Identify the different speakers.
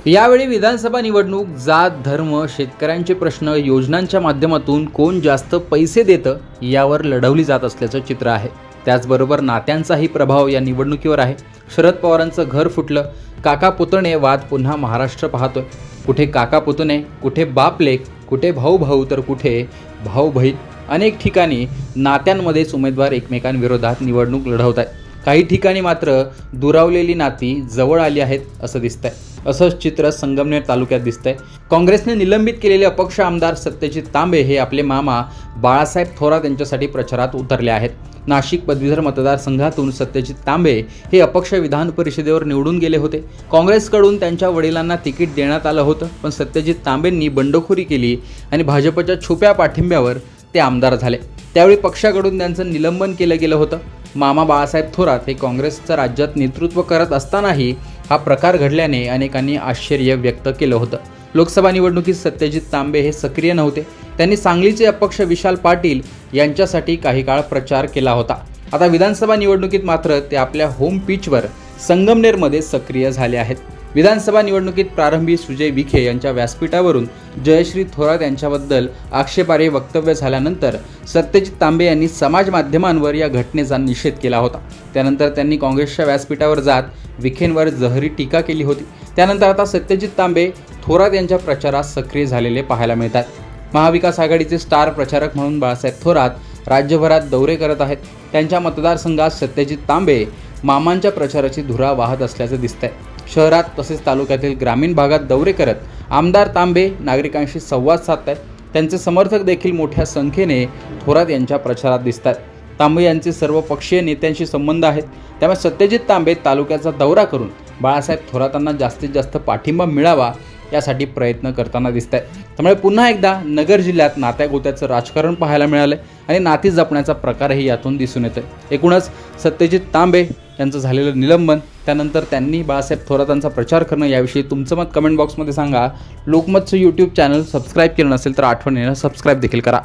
Speaker 1: यावेळी विधानसभा निवडणूक जात धर्म शेतकऱ्यांचे प्रश्न योजनांच्या माध्यमातून कोण जास्त पैसे देतं यावर लढवली जात असल्याचं चित्र आहे। त्याचबरोबर नात्यांचाही प्रभाव या निवडणुकीवर आहे। शरद पवारांचं घर फुटलं, काका पुतणे वाद पुन्हा महाराष्ट्र पाहतोय। कुठे काका पुतणे, कुठे बाप लेक, कुठे भाऊ भाऊ तर कुठे भाऊ बहीण। अनेक ठिकाणी नात्यांमध्येच उमेदवार एकमेकांविरोधात निवडणूक लढवत आहेत। काही ठिकाणी मात्र दुरावलेली नाती जवळ आली आहेत असं दिसतंय। असंच चित्र संगमनेर तालुक्यात दिसतंय। काँग्रेसने निलंबित केलेले अपक्ष आमदार सत्यजित तांबे हे आपले मामा बाळासाहेब थोरात यांच्यासाठी प्रचारात उतरले आहेत। नाशिक पदवीधर मतदारसंघातून सत्यजित तांबे हे अपक्ष विधान परिषदेवर निवडून गेले होते। काँग्रेसकडून त्यांच्या वडिलांना तिकीट देण्यात आलं होतं, पण सत्यजित तांबेंनी बंडखोरी केली आणि भाजपच्या छुप्या पाठिंब्यावर ते आमदार झाले। त्यावेळी पक्षाकडून त्यांचं निलंबन केलं गेलं होतं। मामा बाळासाहेब थोरात हे काँग्रेसचं राज्यात नेतृत्व करत असतानाही हा प्रकार घडल्याने अनेकांनी आश्चर्य व्यक्त केलं होतं। लोकसभा निवडणुकीत सत्यजित तांबे हे सक्रिय नव्हते। त्यांनी सांगलीचे अपक्ष विशाल पाटील यांच्यासाठी काही काळ प्रचार केला होता। आता विधानसभा निवडणुकीत मात्र ते आपल्या होम पिचवर संगमनेरमध्ये सक्रिय झाले आहेत। विधानसभा निवडणुकीत प्रारंभी सुजय विखे यांच्या व्यासपीठावरून जयश्री थोरात यांच्याबद्दल आक्षेपार्ह वक्तव्य झाल्यानंतर सत्यजित तांबे यांनी समाज माध्यमांवर या घटनेचा निषेध केला होता। त्यानंतर त्यांनी काँग्रेसच्या व्यासपीठावर जात विखेंवर जहरी टीका केली होती। त्यानंतर आता सत्यजित तांबे थोरात यांच्या प्रचारात सक्रिय झालेले पाहायला मिळतात। महाविकास आघाडीचे स्टार प्रचारक म्हणून बाळासाहेब थोरात राज्यभरात दौरे करत आहेत। त्यांच्या मतदारसंघात सत्यजित तांबे मामांच्या प्रचाराची धुरा वाहत असल्याचं दिसतंय। शहरात तसेच तालुक्यातील ग्रामीण भागात दौरे करत आमदार तांबे नागरिकांशी संवाद साधतात। त्यांचे समर्थक देखील मोठ्या संख्येने थोरात यांच्या प्रचारात दिसतात। तांबे यांचे सर्व पक्षीय नेत्यांशी संबंध आहेत, त्यामुळे सत्यजित तांबे तालुक्याचा दौरा करून बाळासाहेब थोरातांना जास्तीत जास्त पाठिंबा मिळावा यासाठी प्रयत्न करताना दिसत आहेत। त्यामुळे पुन्हा एकदा नगर जिल्ह्यात नात्यागोत्याचं राजकारण पाहायला मिळालं आणि नाती जपण्याचा प्रकारही यातून दिसून येतोय। एकूणच सत्यजित तांबे यांचं झालेलं निलंबन, त्यानंतर त्यांनी बाळासाहेब थोरातांचा प्रचार करणं याविषयी तुमचं मत कमेंट बॉक्समध्ये सांगा। लोकमतचं यूट्यूब चॅनल सबस्क्राईब केलं नसेल तर आठवणीनं सबस्क्राईब देखील करा।